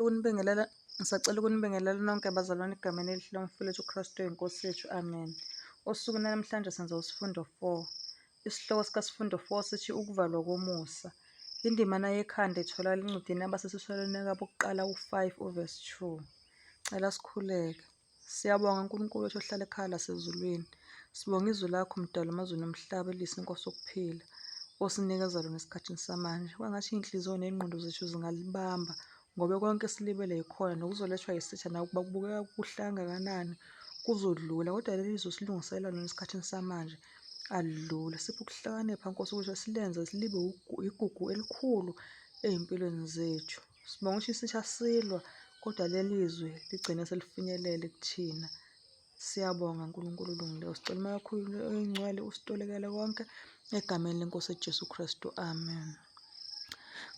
ukunibingelela nonke abazalwane egameni elihle lomfowethu uKristu iNkosi yethu. Amen. Osukwini namhlanje senza usifundo 4. Isihloko sikasifundo 4 sithi ukuvalwa komusa. Indimana yekhanda itholakala encwadini yabaseThessalonika bokuqala 5 verse 2. Cela sikhuleke. Siyabonga uNkulunkulu wethu ohlala ekhaya lasezulwini. Sibonga izwi lakho mdala amazwe nomhlaba elisa inkosi okuphila. Osinikeza lona esikhathini samanje. Kwangathi inhliziyo nengqondo zethu zingalibamba ngoba konke silibele yikhona nokuzolethwa yisitha nakuba kubukeka kuhle kangakanani kuzodlula, kodwa leli zwi silungisela lona esikhathini samanje alidlule. Sipho ukuhlakanipha Nkosi ukuthi silenze libe igugu elikhulu ey'mpilweni zethu. Sibonga ukuthi isitha silwa kodwa leli zwi ligcine selifinyelele kuthina. Siyabonga uNkulunkulu olungileyo. Sicela umoya wakho oyingcwele usitolekele konke egameni leNkosi Jesu Kristu. Amen.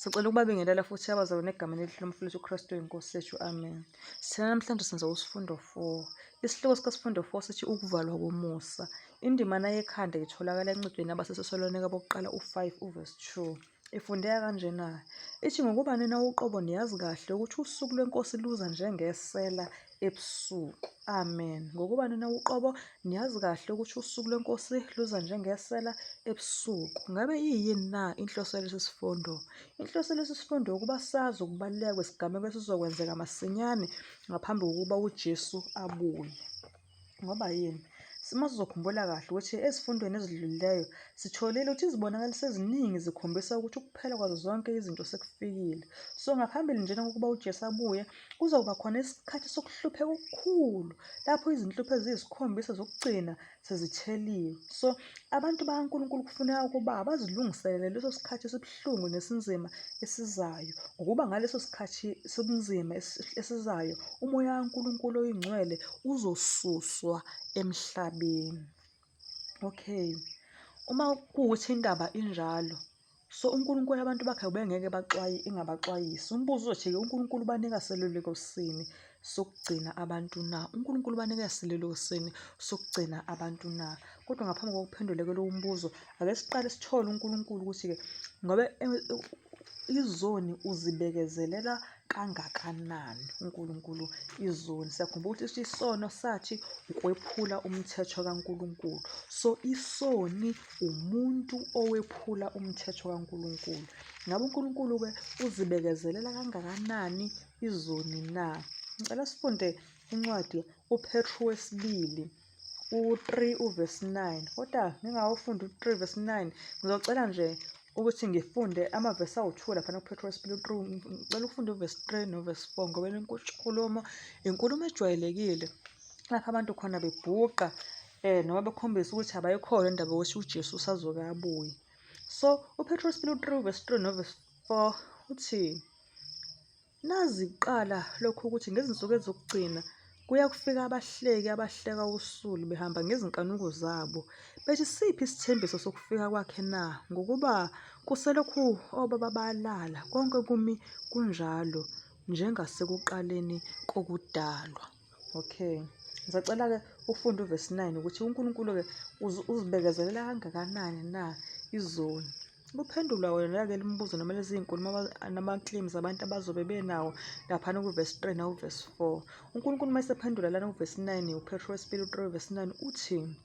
Sicela ukubabingelela futhi abazalwane egameni elihle lomfowethu uKristu iNkosi yethu. Amen. Sithina namhlanje senza usifundo 4. Isihloko sikasifundo 4 sithi ukuvalwa komusa. Indimana yekhanda itholakala encwadini yabaseThessalonika bokuqala 5 verse 2. Ifundeka kanjena. Ithi ngokuba nina uqobo niyazi kahle ukuthi usuku lweNkosi luza njengesela ebusuku. Amen. Ngokuba nina uqobo niyazi kahle ukuthi usuku lweNkosi luza njengesela ebusuku. Ngabe iyini na inhloso yalesi sifundo? Inhloso yalesi sifundo ukuba sazi ukubaluleka kwesigameko esizokwenzeka masinyane ngaphambi kokuba uJesu abuye. Ngoba yini? Sizokhumbula kahle ukuthi ezifundweni ezidlulileyo sitholile ukuthi izibonakaliso eziningi zikhombisa ukuthi ukuphela kwazo zonke izinto sekufikile. So ngaphambili njena kokuba uJesu abuye kuzokuba khona isikhathi sokuhlupheka okukhulu lapho izinhlupho eziyisikhombisa zokugcina sezitheliwe. So abantu bakaNkulunkulu kufuneka ukuba bazilungiselele leso sikhathi esibuhlungu nesinzima esizayo. Ngokuba ngaleso sikhathi sobunzima esizayo umoya kaNkulunkulu oyingcwele uzosuswa emhlabeni. Okay. Uma kuwukuthi indaba injalo, so uNkulunkulu abantu bakhe ubengeke ingabaxwayisi. Umbuzo uzothi-ke uNkulunkulu ubanika seluleko sini sokugcina abantu na? uNkulunkulu ubanika seluleko sini sokugcina abantu na? Kodwa ngaphambi kokuphendula lowo mbuzo, ake siqale sithole uNkulunkulu ukuthi-ke ngoba izoni uzibekezelela kangakanani uNkulunkulu izoni. Siyakhumbula ukuthi isono sathi ukwephula umthetho kaNkulunkulu. So isoni umuntu owephula umthetho kaNkulunkulu. Ngabe uNkulunkulu-ke uzibekezelela kangakanani izoni na? Ngicela sifunde incwadi uPetru wesibili 3 verse 9. Kodwa ngingawufundi 3 verse 9, ngizocela nje ukuthi ngifunde amavesi awu-2 laphana kuPetru wesibili 3. Ngicela ufunde uverse 3 noverse 4 ngoba le inkulumo ejwayelekile lapho abantu khona bebhuqa noma bekhombisa ukuthi abayikholwa indaba yokuthi uJesu usazoke abuye. So uPetru wesibili 3 verse 3 noverse 4 uthi, nazi kuqala lokhu ukuthi ngezinsuku ezokugcina kuya kufika abahleki abahleka usulu behamba ngezinkanuko zabo. Bethi siphi isithembiso sokufika kwakhe na? Ngokuba kuselokhu obaba balala, konke kumi kunjalo njengasekuqaleni kokudalwa. Okay. Ngizacela-ke ufunde uverse 9 ukuthi uNkulunkulu-ke uzibekezelela kangakanani na izoni. Kuphendula wena-ke limbuzo noma lezi iy'nkulumo nama-claims abantu abazobe benawo laphana kuverse 3 nakuverse 4. uNkulunkulu uma esephendula lana kuverse 9 uPetru wesibili 3 verse 9 uthi,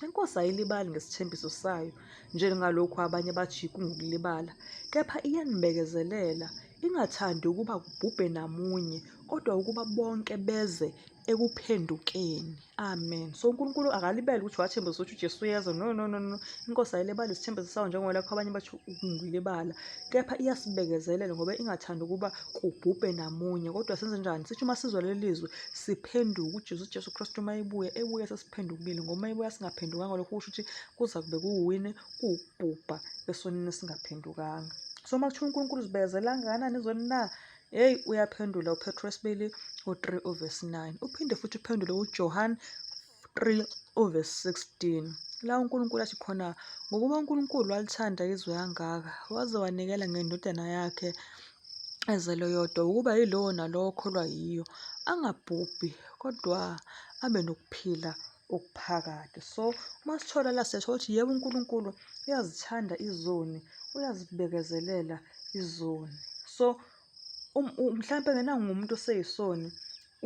iNkosi ayilibali ngesithembiso sayo njengalokhu abanye bathi kungukulibala, kepha iyanibekezelela, ingathandi ukuba kubhubhe namunye, kodwa ukuba bonke beze ekuphendukeni. Amen. So uNkulunkulu akalibele ukuthi wathembisa ukuthi uJesu uyeza. No. iNkosi ayilibali isithembiso sayo njengalokho abanye bathi kungukulibala, kepha iyasibekezelela ngoba ingathandi ukuba kubhubhe namunye, kodwa senze njani? Sithi uma sizwa leli lizwi siphenduke uJesu Kristu uma ebuye sesiphendukile. Ngoba uma ebuya singaphendukanga lokho kusho ukuthi kuza kube kuwini, kuwukubhubha esonini singaphendukanga. So uma kuthiwa uNkulunkulu uzibekezelela kangakanani izoni na? Hey, uyaphendula uPetru wesibili 3 verse 9. Uphinde futhi uphendule uJohane 3 verse 16. La uNkulunkulu athi khona, ngokuba uNkulunkulu walithanda izwe kangaka waze wanikela ngendodana yakhe ezelwe yodwa, ukuba yilowo nalowo okholwa yiyo angabhubhi kodwa abe nokuphila okuphakade. So uma sithola la siyathola ukuthi yebo uNkulunkulu uyazithanda izoni, uyazibekezelela izoni. So mhlampe ngumuntu oseyisoni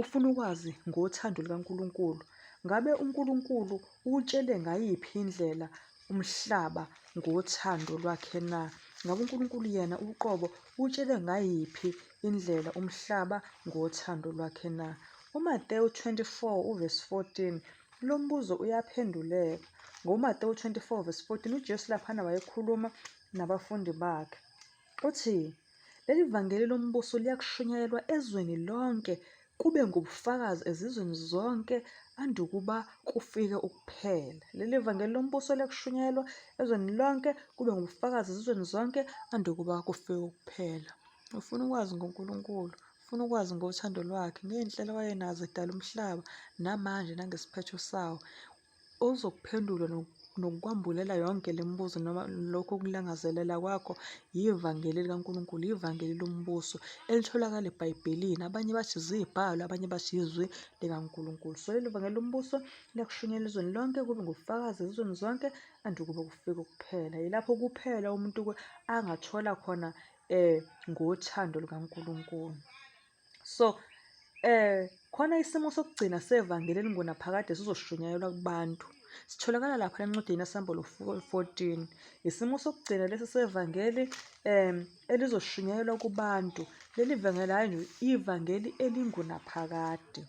ufuna ukwazi ngothando lukaNkulunkulu. Ngabe uNkulunkulu utshele ngayiphi indlela umhlaba ngothando lwakhe na? Ngabe uNkulunkulu yena uqobo utshele ngayiphi indlela umhlaba ngothando lwakhe na? UMateyu 24 uvesi 14 lo mbuzo uyaphenduleka. NgoMateyu 24 vesi 14 uJesu laphana wayekhuluma nabafundi bakhe. Uthi, leli vangeli lombuso liyakushunyayelwa ezweni lonke kube ngubufakazi ezizweni zonke andukuba kufike ukuphela. Leli vangeli lombuso liyakushunyayelwa ezweni lonke kube ngubufakazi ezizweni zonke andukuba kufike ukuphela. Ufuna ukwazi ngoNkulunkulu, ufuna ukwazi ngothando lwakhe, ngey'nhlelo wayenazo edala umhlaba namanje nangesiphetho sawo. Ozokuphendula nokukwambulela yonke le mibuzo noma lokho ukulangazelela kwakho yivangeli likaNkulunkulu, ivangeli lombuso elitholakala eBhayibhelini. Abanye bathi ziy'bhalo, abanye bathi izwi likaNkulunkulu. So leli vangeli lombuso liyakushunyayelwa ezweni lonke kube ngubufakazi ezizweni zonke andukuba kufike ukuphela. Yilapho kuphela umuntu angathola khona ngothando lukaNkulunkulu. So khona isimo sokugcina sevangeli elingunaphakade sizoshunyayelwa kubantu. Sitholakala lapha encwadini yaSambulu 14. Isimo sokugcina lesi sevangeli elizoshunyayelwa kubantu. Leli vangeli hhayi nje ivangeli elingunaphakade.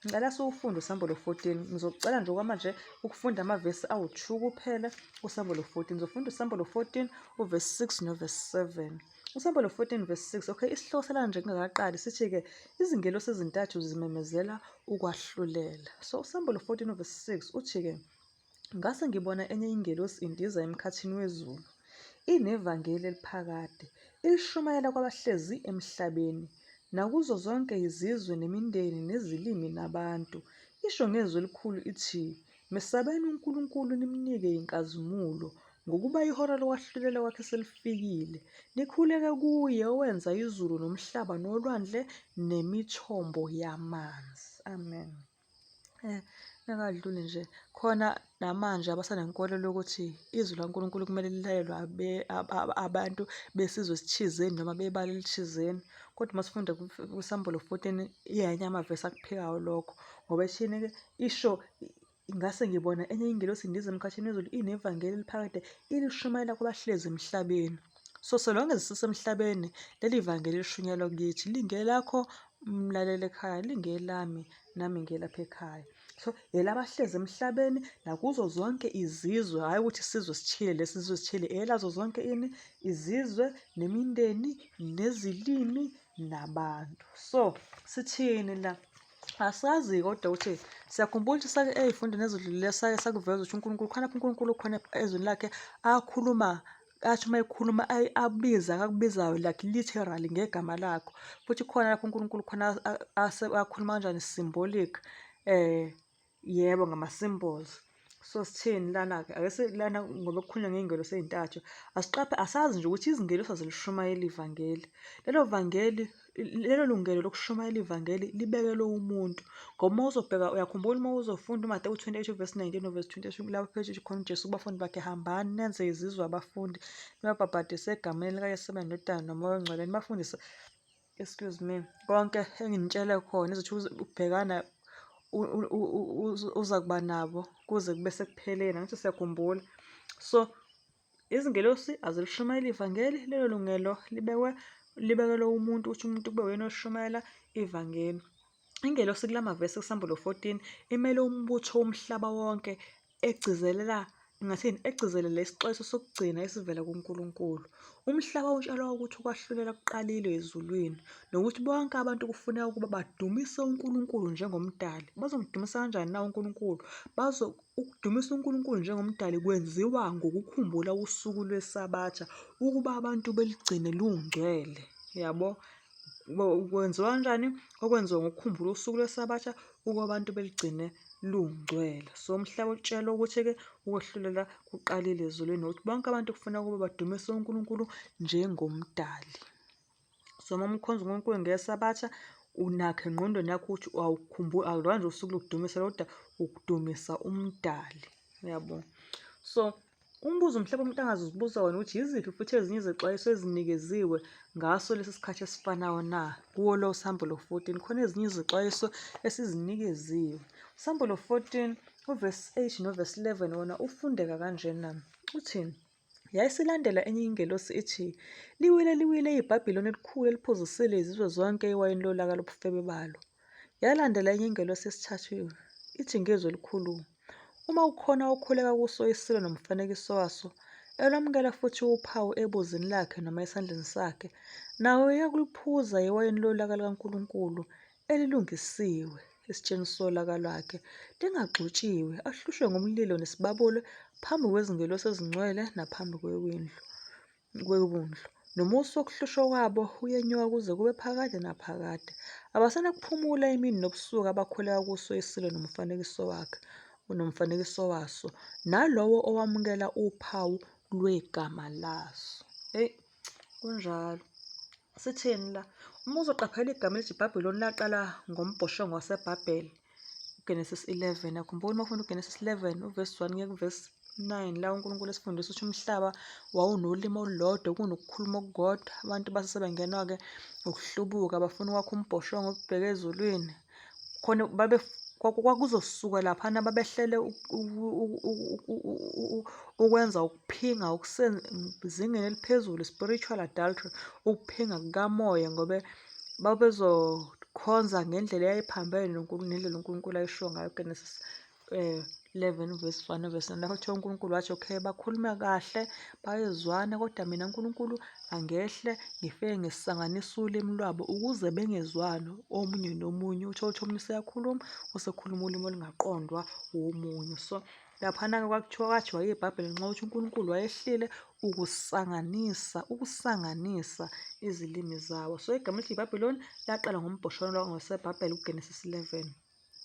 Ngicela siwufunde uSambulu 14. Ngizokucela nje okwamanje ukufunda amavesi awu-2 kuphela kuSambulu 14. Ngizofunda uSambulu 14 uvesi 6 novesi 7. uSambulu 14 vesi 6. Okay, isihloko salana nje kungakaqali sithi-ke izingelosi ezintathu zimemezela ukwahlulela. So uSambulu 14 vesi 6 uthi-ke, ngase ngibona enye ingelosi indiza emkhathini wezulu, inevangeli eliphakade, ilishumayela kwabahlezi emhlabeni, nakuzo zonke izizwe nemindeni nezilimi nabantu. Isho ngezwi elikhulu ithi, mesabeni uNkulunkulu nimnike inkazimulo, ngokuba ihora lokwahlulela kwakhe selifikile. Nikhuleke kuye owenza izulu nomhlaba nolwandle nemithombo yamanzi. Amen. Nakadluli nje khona namanje abasanenkolelo ukuthi izwi laNkulunkulu kumele lilalelwe abantu besizwe esithizeni noma bebala elithizeni. Kodwa masifunda kuSambulu 14 iyenye amavesi akuphikayo lokho, ngoba ethini-ke isho, ngase ngibona enye ingelosi indiza emkhathini wezulu inevangeli eliphakade, ilishumayela kwabahlezi emhlabeni. So lonke sisemhlabeni leli vangeli lishunyayelwa kithi. Lingelakho mlaleli ekhaya, lingelami nami ngelapha ekhaya. So elabahlezi emhlabeni nakuzo zonke izizwe, hhayi ukuthi isizwe sithile lesi sizwe sithile, elazo zonke ini izizwe nemindeni nezilimi nabantu. So sithini la? Asazi kodwa ukuthi siyakhumbula ukuthi sake ey'fundweni ezidlulileyo sake sakuveza ukuthi uNkulunkulu khona lapho uNkulunkulu khona ezweni lakhe akhuluma, athi uma ekhuluma abiza akakubizayo like literally ngegama lakho. Futhi khona lapho uNkulunkulu khona akhuluma kanjani symbolic, yebo, ngama-symbols. So sithini lana-ke? Ake lana ngoba kukhulunywa ngey'ngelosi ey'ntathu, asazi nje ukuthi izingelosi azilishumayeli ivangeli. Lelo lungelo lokushumayela ivangeli libekelwe umuntu. Ngoba uma uzobheka, uyakhumbula uma uzofunda uMateyu 28 vesi 19 novesi 22, lapho phezu khona uJesu kubafundi bakhe, hambani nenze izizwe abafundi, nibabhabhadise egameni likaYesu noMntwana noMoya oNgcwele, nibafundise, konke enginitshele khona, izithi ubhekana uza kuba nabo kuze kube sekupheleni. Angithi siyakhumbula. So izingelosi azilishumayeli ivangeli, lelo lungelo libekelwe umuntu, ukuthi umuntu kube uyena oshumayela ivangeli. Ingelosi kula mavesi kuSambulu 14 imele umbutho womhlaba wonke egcizelela isixwayiso sokugcina esivela kuNkulunkulu. Umhlaba utshalwa ukuthi ukwahlulela kuqalile ezulwini, nokuthi bonke abantu kufuneka ukuba badumise uNkulunkulu njengomdali. Bazomdumisa kanjani na uNkulunkulu? Ukudumisa uNkulunkulu njengomdali kwenziwa ngokukhumbula usuku lweSabatha ukuba abantu beligcine lungcwele. Yabo, kwenziwa kanjani? Okwenziwa ngokukhumbula usuku lweSabatha ukuba abantu beligcine lungcwele. So umhlaba utshelwa ukuthi-ke ukwahlulela kuqalile ezulwini, nokuthi bonke abantu kufuneka ukuba badumise uNkulunkulu njengomdali. So uma umkhonza uNkulunkulu ngeSabatha, unakho engqondweni yakho ukuthi awukhumbuli nje usuku lokudumisa, kodwa ukudumisa umdali. Yabo. So Umbuzo mhlawumbe umuntu angazibuza wona ukuthi yiziphi futhi ezinye izexwayiso ezinikeziwe ngaso lesi sikhathi esifanayo na kuwo lo sambulo 14. Khona ezinye izexwayiso esizinikeziwe. Sambulo 14 uvesi 8 novesi 11 wona ufundeka kanjena. Uthini? Yayisilandela enye ingelosi ithi, liwile liwile iBhabhiloni elikhulu eliphuzisile izizwe zonke iwayini lolaka lobufebe balo. Yalandela enye ingelosi yesithathu ithi ngezwi elikhulu, uma ukhona okhuleka kuso isilo nomfanekiso waso, elwamukela futhi uphawu ebuzini lakhe noma esandleni sakhe, nawe uyakuliphuza iwayini lolaka likaNkulunkulu elilungisiwe esitsheni solaka lwakhe, lingagxutshiwe, ahlushwe ngomlilo nesibabule phambi kwezingelosi ezingcwele naphambi kwewundlu. Nomusa wokuhlushwa kwabo uyenyuka kuze kube phakade naphakade. Abasenakuphumula imini nobusuku abakhuleka kuso isilo nomfanekiso waso, nalowo owamukela uphawu lwegama laso. Kunjalo. Sithini la? Uma uzoqaphela igama elithi iBhabhiloni laqala ngombhoshongo waseBhabhele, uGenesis 11. Yakhumbula uma ufunda uGenesis 11 uvesi 1 kuye kuvesi 9 la uNkulunkulu esifundisa ukuthi umhlaba wawunolimi olulodwa, kunokukhuluma okukodwa, abantu basebengenwa-ke ukuhlubuka, bafuna ukwakha umbhoshongo obheke ezulwini. Khona kwakuzosuka laphana babehlele ukwenza ukuphinga okusezingeni eliphezulu, spiritual adultery, ukuphinga kukamoya, ngoba babezokhonza ngendlela eyayiphambene nendlela uNkulunkulu ayisho ngayo uGenesis 11 verse 1 verse 9. Lapho kuthiwa uNkulunkulu wathi okay, bakhulume kahle bayezwana, kodwa mina uNkulunkulu angehle ngifike ngisisanganisa ulimi lwabo ukuze bengezwani omunye nomunye. Uthole ukuthi omunye useyakhuluma, usekhuluma ulimi olungaqondwa womunye. So laphana-ke kwathiwa iBhabhiloni nxa ukuthi uNkulunkulu wayehlile ukusanganisa izilimi zawo. So igama elithi iBhabhiloni laqala ngombhoshongo waseBhabhele uGenesis 11.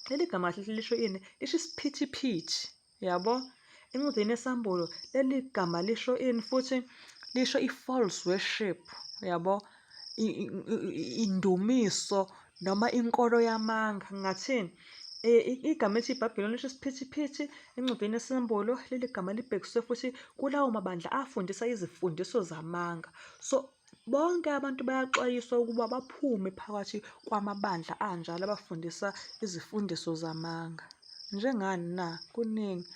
Leli gama lisho ini? Lisho isiphithiphithi, yabo? Encwadini yesambulo leli gama lisho ini futhi? Lisho i-false worship, yabo? Indumiso noma inkolo yamanga. Ngathini? Igama elithi iBhabhiloni lisho isiphithiphithi. Encwadini yesambulo leli gama libhekiswe futhi kulawo mabandla afundisa izifundiso zamanga. So bonke abantu bayaxwayiswa ukuba baphume phakathi kwamabandla anjalo abafundisa izifundiso zamanga. Njengani na? Kuningi.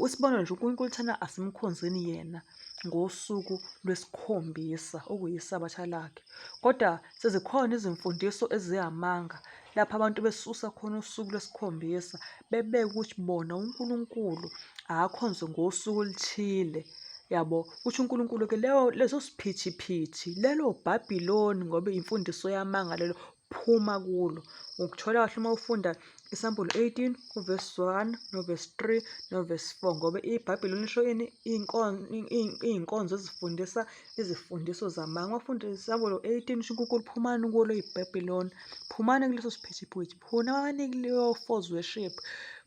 Isibonelo nje, uNkulunkulu thina asimkhonzeni yena ngosuku lwesikhombisa okuyisabatha lakhe, kodwa sezikhona izimfundiso eziyamanga lapho abantu besusa khona usuku lwesikhombisa bebeka ukuthi bona uNkulunkulu akakhonzwe ngosuku oluthile, yabo? Uthi uNkulunkulu-ke leso siphithiphithi, lelo Bhabhiloni, ngoba imfundiso yamanga lelo, phuma kulo. Ukuthola kahle uma ufunda isambulo 18 uvesi 1 novesi 3 novesi 4, ngoba iBhabhiloni lisho ini? Iy'nkonzo ezifundisa izifundiso zamanga. Wafunda isambulo 18 usho uNkulunkulu phumani kulo iBhabhiloni, phumani kuleso siphithiphithi, phumani kuleyo false worship,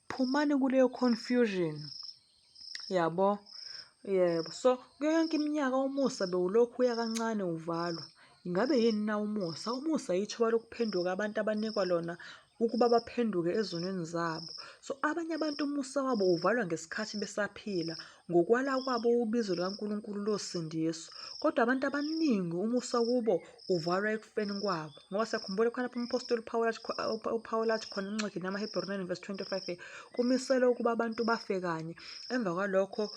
phumani kuleyo confusion, yabo? Yebo. So kuyo yonke iminyaka umusa bewulokhu uya kancane uvalwa. Ingabe yini na umusa? Umusa yithuba lokuphenduka abantu abanikwa lona ukuba baphenduke ezonweni zabo. So abanye abantu umusa wabo uvalwa ngesikhathi besaphila ngokwala kwabo ubizo likaNkulunkulu losindiso, kodwa abantu abaningi umusa kubo uvalwa ekufeni kwabo. Ngoba siyakhumbula khona lapho umpostoli uPawulu athi khona encwadini yamaHebheru 9 verse 25, kumiselwe ukuba abantu bafe kanye, emva kwalokho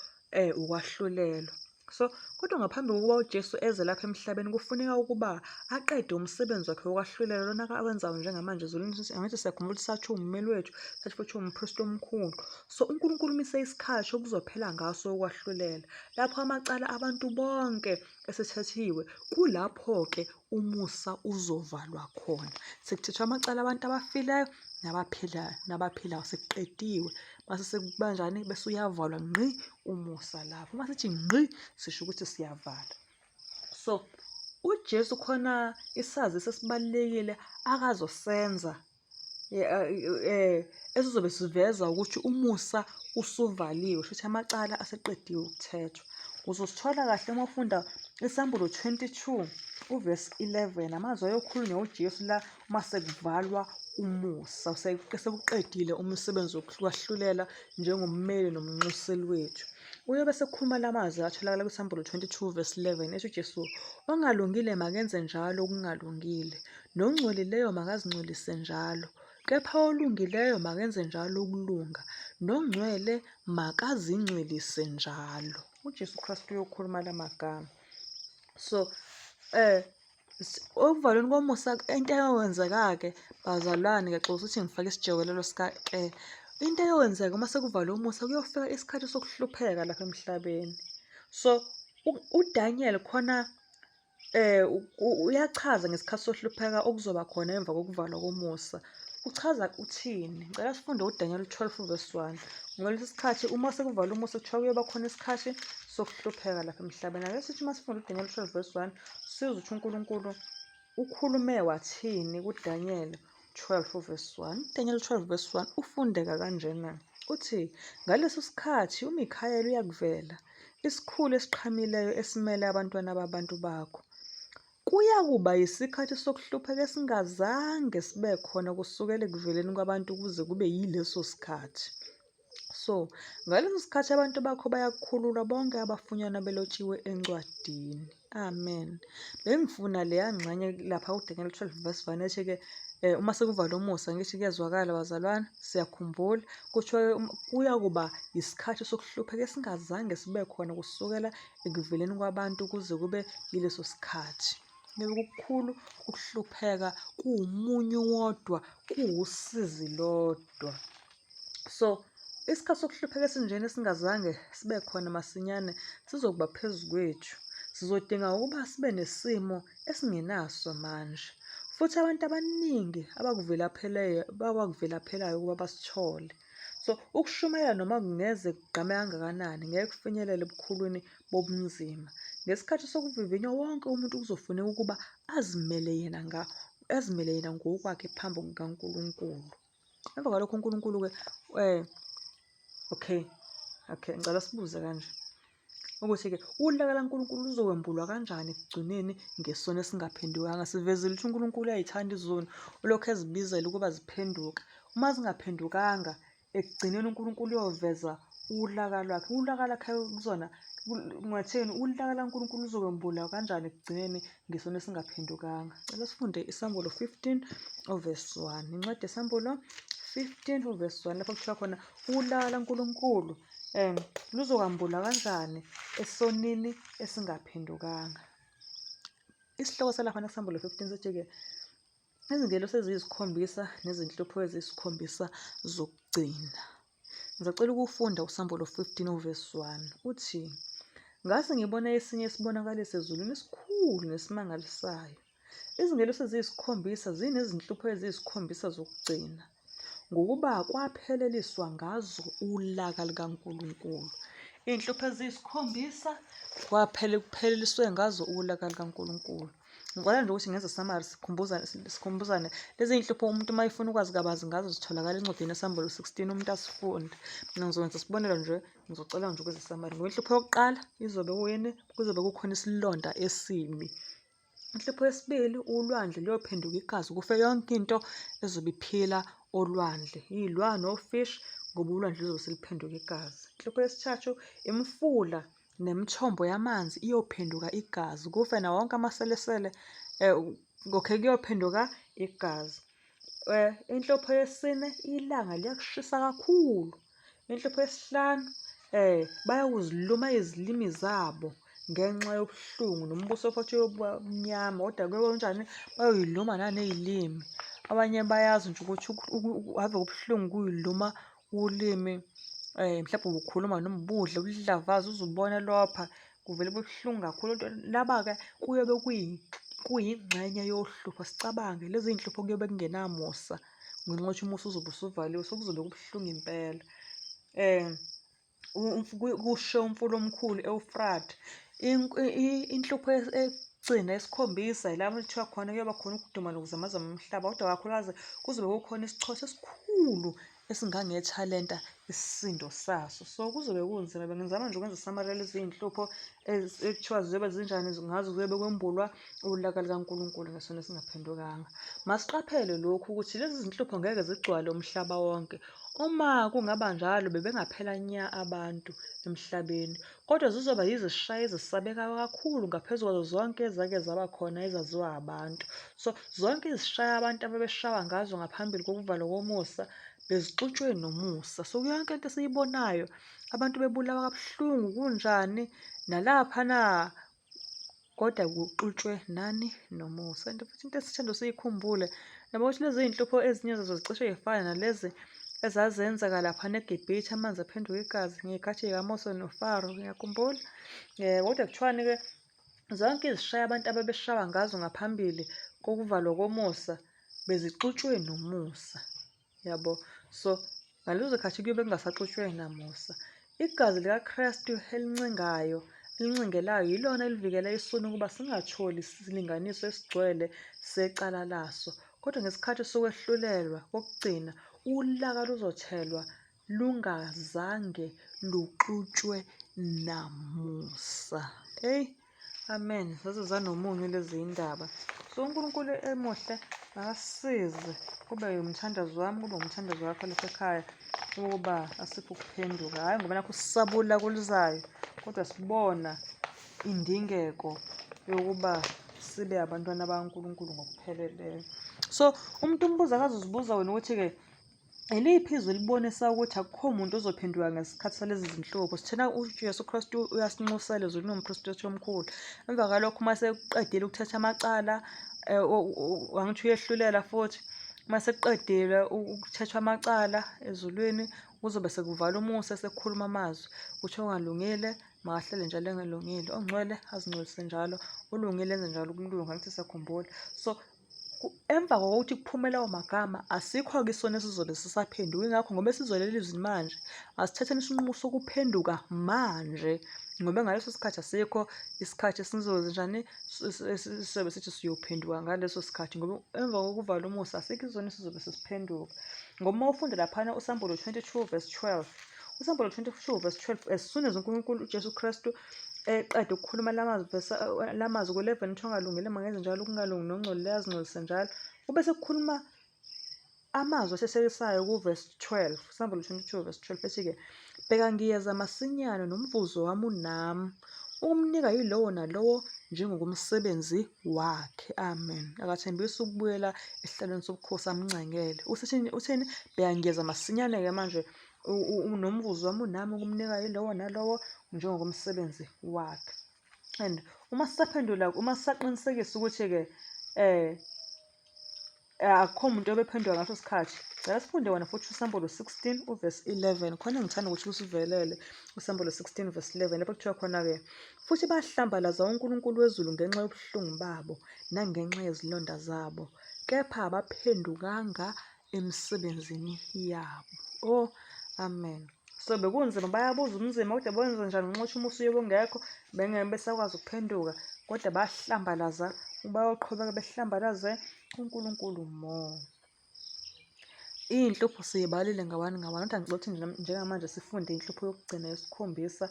ukwahlulelwa. So kodwa ngaphambi kokuba uJesu eze lapha emhlabeni kufuneka ukuba aqede umsebenzi wakhe wokwahlulela lona awenzayo njengamanje ezulwini. Angithi siyakhumbula ukuthi sathi ummeli wethu, sathi futhi umpristi omkhulu. So uNkulunkulu umise isikhathi okuzophela ngaso ukwahlulela. Lapho amacala abantu bonke esethethiwe, kulapho-ke umusa uzovalwa khona. Sekuthethwa amacala abantu abafileyo nabaphilayo, sekuqediwe. Mase sekubanjani? Bese uyavalwa ngqi umusa lapho. Uma sithi ngqi sisho ukuthi siyavala. So uJesu khona isazisi esibalulekile akazosenza esizobe siveza ukuthi umusa usuvaliwe, shuthi amacala aseqediwe ukuthethwa. Uzosithola kahle uma ufunda isambulo 22 uvesi 11, amazwi ayokhulunywa uJesu la uma sekuvalwa umusa, sekuqedile umsebenzi wokwahlulela njengommeli nomnxuseli wethu. uyobe sekhuluma lamazwi atholakala kwisambulo 22 verse 11 ethi uJesu, ongalungile makenze njalo okungalungile, nongcolileyo makazingcolise njalo, kepha olungileyo makenze njalo ukulunga, nongcwele makazingcwelise njalo. uJesu Kristu uyokhuluma la magama. So okuvalweni komusa into eyenzeka-ke bazalwane, ngiyaxolisa ukuthi ngifake isijekelelo sika-ke. Into eyenzeka uma sekuvalwe umusa kuyofika isikhathi sokuhlupheka lapha emhlabeni. So uDaniel khona uyachaza ngesikhathi sokuhlupheka okuzoba khona emva kokuvalwa komusa. Uchaza uthini? Ngicela sifunde uDaniel 12 verse 1. Ngalesi sikhathi uma sekuvalwa umusa kuthiwa kuyoba khona isikhathi sokuhlupheka lapha emhlabeni. Ake sithi uma sifunda uDaniel 12 verse 1 sizwe ukuthi uNkulunkulu ukhulume wathini kuDaniel 12 verse 1. uDaniel 12 verse 1 ufundeka kanjena. Uthi, ngaleso sikhathi uMikhayeli uyakuvela, isikhulu esiqhamileyo esimele abantwana babantu bakho. Kuyakuba yisikhathi sokuhlupheka esingazange sibe khona kusukela ekuveleni kwabantu kuze kube yileso sikhathi. So, ngaleso sikhathi abantu bakho bayakukhulula bonke abafunyanwa belotshiwe encwadini. Amen. Bengifuna leya ngxenye lapha uDaniel 12 verse 1 ethi-ke uma sekuvalwa umusa ngithi kuyezwakala bazalwane, siyakhumbula kuthiwa kuyakuba yisikhathi sokuhlupheka esingazange sibe khona kusukela ekuveleni kwabantu kuze kube yileso sikhathi. Kukhulu ukuhlupheka, kuwumunyu wodwa, kuwusizi lodwa. So isikhathi sokuhlupheka esinjena esingazange sibe khona masinyane sizokuba phezu kwethu. Sizodinga ukuba sibe nesimo esingenaso manje, futhi abantu abaningi abakuvelaphelayo ukuba basithole. So ukushumayela noma kungeze kugqame kangakanani ngeke kufinyelele ebukhulwini bobunzima. Ngesikhathi sokuvivinywa wonke umuntu kuzofuneka ukuba azimele yena ngokwakhe phambi kukaNkulunkulu. Emva kwalokho uNkulunkulu-ke okay, ngicela sibuze kanje ukuthi-ke ulaka laNkulunkulu luzokwembulwa kanjani ekugcineni ngesono esingaphendukanga. Sivezile ukuthi uNkulunkulu uyayithanda izono, ulokhu ezibizela ukuba ziphenduke. Uma zingaphendukanga ekugcineni uNkulunkulu uyoveza ulaka lwakhe. Ulaka lakhe kuzona ngathini? Ulaka laNkulunkulu luzokwembulwa kanjani ekugcineni ngesono esingaphendukanga. Cela sifunde isambulo 15 verse 1. Incwadi yesambulo 15 verse 1 lapho kuthiwa khona ulaka laNkulunkulu luzokwambulwa kanjani esonini esingaphendukanga. Isihloko salapha kusambulo 15 sithi-ke izingelosi eziyisikhombisa nezinhlupho eziyisikhombisa zokugcina. Ngizacela ukufunda usambulo 15 verse 1. Uthi, ngase ngibone esinye isibonakaliso ezulwini esikhulu nesimangalisayo. Izingelosi eziyisikhombisa zinezinhlupho eziyisikhombisa zokugcina, ngokuba kwapheleliswa ngazo ulaka lukaNkulunkulu. Iy'nhlupho eziyisikhombisa kupheleliswe ngazo ulaka lukaNkulunkulu. Ngicela nje ukuthi ngenze summary sikhumbuzane lezi iy'nhlupho umuntu uma efuna ukwazi kabanzi ngazo zitholakala encwadini yesambulo 16 umuntu asifunde. Mina ngizokwenza isibonelo nje, ngizocela nje ukwenza summary. Inhlupho yokuqala izobe kuzobe kukhona isilonda esibi. Inhlupho yesibili, ulwandle luyophenduka igazi, kufe yonke into ezobe iphila olwandle, iy'lwane, ofishi, ngoba ulwandle luzobe seliphenduka igazi. Inhlupho yesithathu, imfula nemithombo yamanzi iyophenduka igazi, kufe nawo wonke amaselesele kuyophenduka igazi. Inhlupho yesine, ilanga liyakushisa kakhulu. Inhlupho yesihlanu, bayakuziluma izilimi zabo ngenxa yobuhlungu, nombuso futhi uyoba mnyama, kodwa kuyoba kanjani? Bayoyiluma naney'limi. Abanye bayazi nje ukuthi ave ubuhlungu kuyiluma ulimi, mhlawumbe ubukhuluma noma ubudle ulidlavaza uzubona lopha kuvele buhlungu kakhulu. Laba-ke kuyobe kuyingxenye yohlupho. Sicabange lezi iy'nhlupho kuyobe kungenamusa ngenxa yokuthi umusa uzobe usuvaliwe, sekuzobe kubuhlungu impela. Kushe umfula omkhulu Ewufrate. Inhlupho egcina esikhombisa yilapho kuthiwa khona kuyoba khona ukuduma nokuzamazama umhlaba, kodwa kakhulukazi kuzobe kukhona isichotho esikhulu esingangethalenta isisindo saso. So kuzobe kunzima, bengizama nje ukwenza summary yalezi iy'nhlupho ekuthiwa ziyobe zinjani ngazo kuyobe kwembulwa ulaka lukaNkulunkulu ngesona esingaphendukanga. Masiqaphele lokhu ukuthi lezi zinhlupho ngeke zigcwale umhlaba wonke. Uma kungaba njalo bebengaphela nya abantu emhlabeni, kodwa zizoba yizishayi ezisabekayo kakhulu ngaphezu kwazo zonke ezake zaba khona ezaziwa abantu. So zonke izishayi abantu ababeshawa ngazo ngaphambili kokuvalwa komusa bezixutshwe nomusa. So yonke into esiyibonayo, abantu bebulawa kabuhlungu kunjani nalaphana, kodwa kuxutshwe nani? Nomusa. And futhi into esithanda siyikhumbule, yabo ukuthi lezi iy'nhlupho ezinye zazo zicishe y'fane nalezi ezazenzeka laphana eGibhithe, amanzi aphenduka igazi ngey'khathi zikaMose noFaro, ngiyakhumbula. Kodwa kuthiwani-ke zonke izishayi abantu ababeshawa ngazo ngaphambili kokuvalwa komusa bezixutshwe nomusa. Yabo, so ngalezo khathi kuyobe kungasaxutshwe namusa. Igazi likaKristu elincingelayo yilona elivikela isoni ukuba singatholi isilinganiso esigcwele secala laso. Kodwa ngesikhathi sokwehlulelwa kokugcina, ulaka luzothelwa lungazange luxutshwe namusa. Amen. Zaze zanomunyu lezi y'ndaba. So uNkulunkulu emuhle akasisize, kube umthandazo wami, kube umthandazo wakho lapha ekhaya, ukuba asiphe ukuphenduka. Hhayi ngoba nakho sisabula kulizayo, kodwa sibona indingeko yokuba sibe abantwana bakaNkulunkulu ngokupheleleyo. So umuntu umbuzo akazozibuza wena ukuthi-ke, iliphi izwi libonisa ukuthi akukho muntu ozophenduka ngesikhathi salezi zinhlupho? Sithena uJesu Kristu uyasinxusela ezulwini, uwumphristi omkhulu. Emva kalokho uma sekuqedile ukuthatha amacala, angithi uyehlulela futhi. Uma sekuqedile ukuthethwa amacala ezulwini, kuzobe sekuvala umusa, sekukhuluma amazwi. Kuthiwa ongalungile makahlale njalo engalungile, ongcwele azingcolise njalo, ulungile enze njalo ukulunga. Angithi siyakhumbula. So emva kokuthi kuphume lawo magama, asikho-ke isona esizobe sisaphenduka. Ingakho ngoba esizwelele izwi manje, asithatheni isinqumo sokuphenduka manje, ngoba ngaleso sikhathi asikho isikhathi esizokwenzenjani, sizobe sithi siyophenduka ngaleso sikhathi, ngoba emva kokuvala umusa asikho isona esizobe sisiphenduka. Ngoba uma ufunda laphana uSambulo 22 verse 12, uSambulo 22 verse 12, as soon as uNkulunkulu uJesu Kristu eqeda ukukhuluma lamazwi ku-11, uthi ongalungile mangenze njalo, ukungalungi nongcolile azingcolise njalo, kube sekukhuluma amazwi asesekisayo ku-verse 12, Isambulu 22 verse 12, ethi-ke, bheka ngiyeza masinyane nomvuzo wami unami, ukumnika yilowo nalowo njengokomsebenzi wakhe. Amen. Akathembisi ukubuyela esihlalweni sobukhosi amncengele. Utheni? Bheka ngiyeza masinyane-ke manje, nomvuzo wami unami, ukumnika yilowo nalowo njengokomsebenzi wakhe. And uma sisaphendula, uma sisaqinisekisa ukuthi-ke akukho muntu obephenduka ngaleso sikhathi, cela sifunde wona futhi uSambulo 16 uverse 11. Khona ngithanda ukuthi usivelele uSambulo 16 verse 11, lapho kuthiwa khona-ke, futhi bahlambalaza uNkulunkulu wezulu ngenxa yobuhlungu babo nangenxa yezilonda zabo, kepha abaphendukanga emsebenzini yabo. Amen. So bekunzima, bayabuza umzima, kodwa benze njani nxa umusa uyobe ungekho, besakwazi ukuphenduka, kodwa bahlambalaza, bayoqhubeka behlambalaze uNkulunkulu more. Iy'nhlupho siyibalile ngawani, kodwa ngicela ukuthi njengamanje sifunde inhlupho yokugcina yesikhombisa,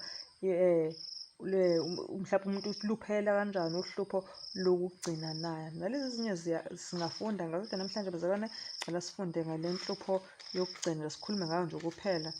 mhlawumbe umuntu luphela kanjani uhlupho lokugcina naye. Nalezi ezinye singafunda ngazo, kodwa namhlanje bazalwane, cela sifunde ngale nhlupho yokugcina, sikhulume ngayo nje kuphela.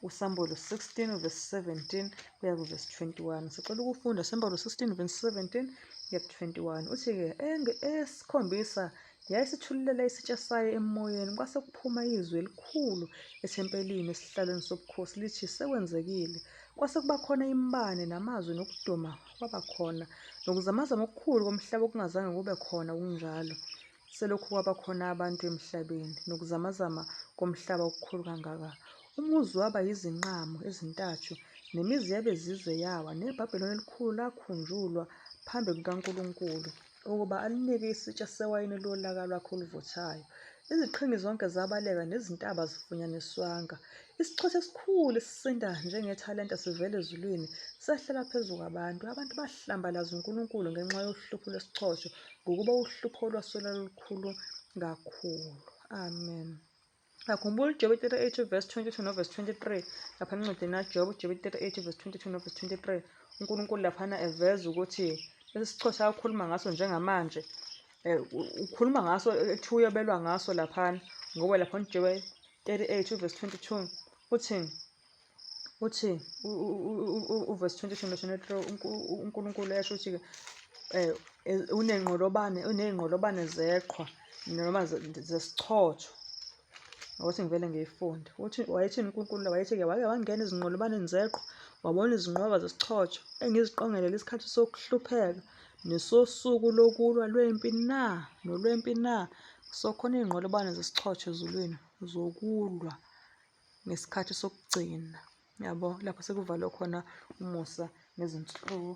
uSambulo 16 verse 17 kuya ku-verse 21. Sicela ukufunda Sambulo 16 verse 17 kuya ku-21. Uthi-ke, eyesikhombisa yayisithululela isitsha sayo emoyeni, kwase kuphuma izwi elikhulu ethempelini esihlalweni sobukhosi lithi, sekwenzekile. Kwase kuba khona imbane namazwi nokuduma kwaba khona, nokuzamazama okukhulu komhlaba okungazange kube khona kunjalo. Selokhu kwaba khona abantu emhlabeni, nokuzamazama komhlaba okukhulu kangaka. Umuzi waba yizinqamo ezintathu, nemizi yabezizwe yawa, neBhabhiloni elikhulu lakhunjulwa phambi kukaNkulunkulu, ukuba alinike isitsha sewayini lolaka lwakhe oluvuthayo. Iziqhingi zonke zabaleka, nezintaba zifunyaniswanga. Isichotho esikhulu esisinda njengethalenta sivela ezulwini sehlela phezu kwabantu. Abantu bahlambalaza uNkulunkulu ngenxa yohlupho lwesichotho, ngokuba uhlupho lwase lwalukhulu kakhulu. Amen. Akhumbula uJobe 38 verse 22 noverse 23 lapha encwadini kaJobe uJobe 38 verse 22 noverse 23 uNkulunkulu laphana eveza ukuthi lesi sichotho akakhuluma ngaso njengamanje ukhuluma ngaso ethi uyobelwa ngaso laphana ngoba lapha uJobe 38 verse 22 uthi uverse 22 no 23 uNkulunkulu yasho ukuthi-ke uney'nqolobane zeqhwa noma zesichotho ukuthi ngivele ngiyifunda uthi wayethini uNkulunkulu wayethi-ke wake wangena ezinqolobaneni zeqhwa wabona izinqoba zesichotho engiziqongelela isikhathi sokuhlupheka nesosuku lokulwa lwempi nolwempi sokhona iy'nqolobane zesichotho ezulwini zokulwa ngesikhathi sokugcina yabo lapho sekuvalwe khona umusa nezinsuku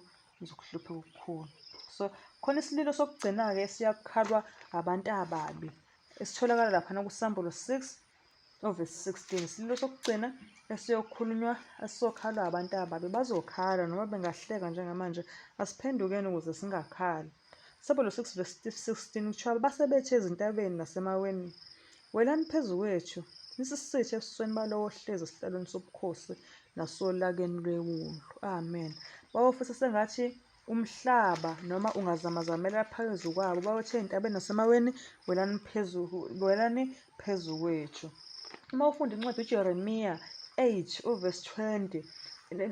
zokuhlupheka okukhulu. So khona isililo sokugcina-ke siyakhalwa abantu ababi esitholakala laphana kuSambulo 6 verse 16. Isililo sokugcina esizokhalwa abantu ababi bazokhala noma bengahleka njengamanje asiphendukeni ukuze singakhali. Sambulo 6 verse 16 kuthiwa base bethe ezintabeni nasemaweni welani phezu kwethu nisisithe esisweni balowo ohlezi esihlalweni sobukhosi nasolakeni lwewulu. Amen. Bawofisa sengathi umhlaba noma ungazamazamela phezu kwabo bawethe ey'ntabeni nasemaweni welani phezu kwethu. Uma ufunda incwadi uJeremiya 8 verse 20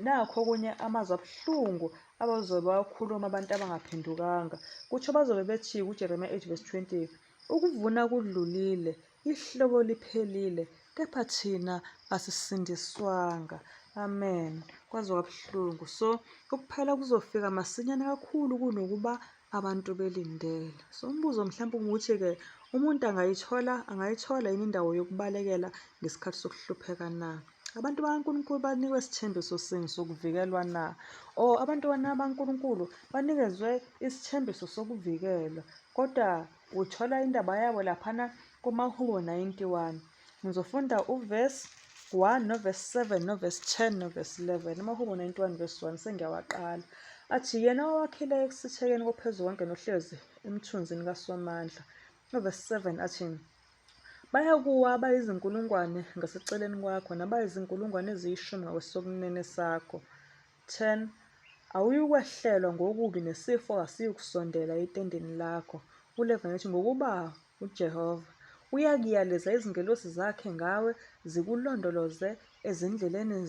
nakho okunye amazwi abuhlungu abazobe bawakhuluma abantu abangaphendukanga kutsho bazobe bethi kuJeremiya 8 verse 20 ukuvuna kudlulile ihlobo liphelile kepha thina asisindiswanga. Amen. Kwazwa kabuhlungu. So ukuphela kuzofika masinyane kakhulu kunokuba abantu belindele. So umbuzo mhlawumbe ukuthi-ke umuntu angayithola yini indawo yokubalekela ngesikhathi sokuhlupheka na? Abantu bakaNkulunkulu banikwe isithembiso sini sokuvikelwa na? Or abantwana bakaNkulunkulu banikezwe isithembiso sokuvikelwa kodwa uthola indaba yabo laphana kuMahubo 91. Ngizofunda uverse 1 noverse 7 noverse 10 noverse 11. uMahubo 91 verse 1 sengiyawaqala. Athi yena owakhileyo ekusithekeni kophezukonke nohlezi emthunzini kaSomandla. Uverse 7 athi bayakuwa abayizinkulungwane ngaseceleni kwakho nabayizinkulungwane eziyishumi ngakwesokunene sakho. 10 awuyukwehlelwa ngokubi nesifo asiyukusondela etendeni lakho. 11 ethi ngokuba uJehova uyakuyaleza izingelosi zakhe ngawe zikulondoloze ezindleleni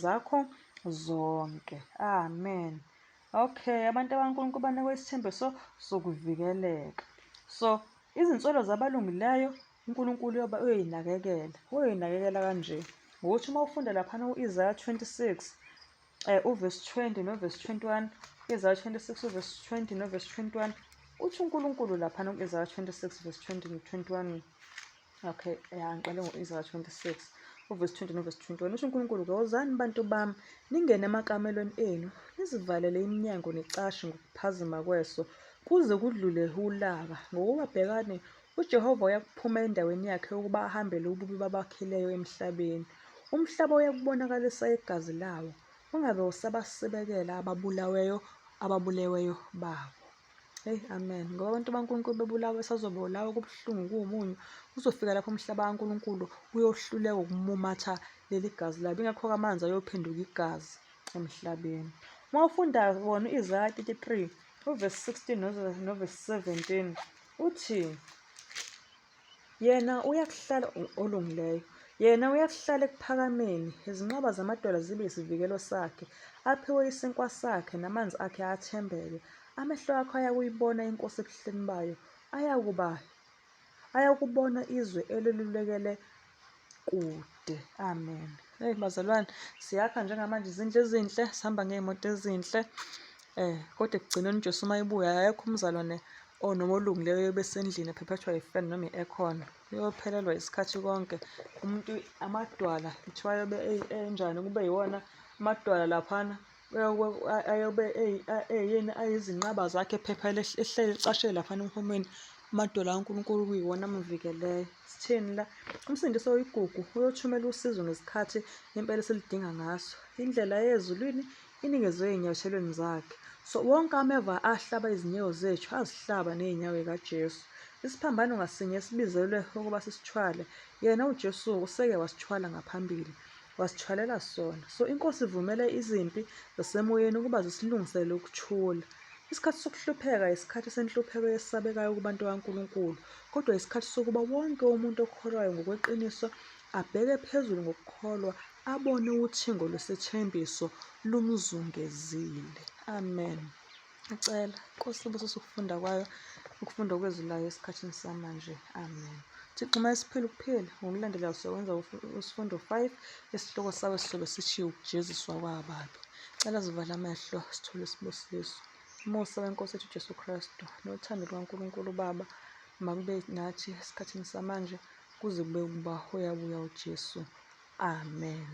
zakho zonke. Amen. Okay, abantu bakaNkulunkulu banikwe isithembiso sokuvikeleka. So izinsolo zabalungileyo uNkulunkulu uyoyinakekela kanje ngokuthi uma ufunda laphana u-Isaiah 26 uverse 20 noverse 21, Isaiah 26 uverse 20 noverse 21 uthi uNkulunkulu laphana ku-Isaiah 26 verse 20 no-21. Okay, ngiqale ngo-Isaiah 26 uverse 20 noverse 21 uthi uNkulunkulu-ke wozani bantu bami ningene emakamelweni enu nizivalele iminyango necashe ngokuphazima kweso kuze kudlule ulaka ngokuba bhekane uJehova uyakuphuma endaweni yakhe yokuba ahambele ububi babakhileyo emhlabeni. Umhlaba uyakubonakalisa igazi lawo ungabe usabasibekela ababuleweyo babo. Amen. Ngoba abantu bakaNkulunkulu bebulawa besazobulawa kubuhlungu kuwumunyu uzofika lapho umhlaba kaNkulunkulu uyohluleka ukumumatha leli gazi labo ingakho-ke amanzi ayophenduka igazi emhlabeni. Uma ufunda wona u-Isaiah 33 uverse 16 noverse 17 uthi yena uyakuhlala olungileyo yena uyakuhlala ekuphakameni izinqaba zamadwala zibe isivikelo sakhe aphiwe isinkwa sakhe namanzi akhe athembeke. Amehlo akho ayakuyibona inkosi ebuhleni bayo ayakubona izwe elilulekele kude. Amen. Bazalwane, siyakha njengamanje izindlu ezinhle sihamba ngey'moto ezinhle kodwa ekugcineni uJesu uma ebuya akekho umzalwane noma olungileyo uyobe esendlini ephephethwa yifeni noma i-aircon uyophelelwa isikhathi konke. Umuntu amadwala kuthiwa ayobe enjani kube yiwona amadwala laphana ayobe ayizinqaba zakhe ephephela ehleli ecashe laphana emhumeni. Amadwala kaNkulunkulu kuyiwona amvikeleyo. Sitheni la? Umsindisi oyigugu uyothumela usizo ngesikhathi impela esilidinga ngaso. Indlela yezulwini inikezwe ey'nyathelweni zakhe. So wonke ameva ahlaba izinyawo zethu azihlaba ney'nyawo zikaJesu. Isiphambano ngasinye esibizelwe ukuba sisithwale, yena uJesu useke wasithwala ngaphambili, wasithwalela sona. So inkosi ivumele izimpi zasemoyeni ukuba zisilungisele ukuthula. Isikhathi sokuhlupheka isikhathi senhlupheko esabekayo kubantu kaNkulunkulu, kodwa isikhathi sokuba wonke umuntu okholwayo ngokweqiniso abheke phezulu ngokukholwa, abone uthingo lwesithembiso lumzungezile. Amen. Ngicela Nkosi ibusise ukufunda kwezwilayo esikhathini samanje. Amen. Thixo uma esiphila ukuphila ngokulandela siyowenza usifundo 5 esihloko sawo sizobe sithi ukujeziswa kwababi. Cela sivale amehlo sithole isibusiso. Umusa weNkosi yethu Jesu Kristu nothando lukaNkulunkulu Baba makube nathi esikhathini samanje kuze kube ukuba uyabuya uJesu. Amen.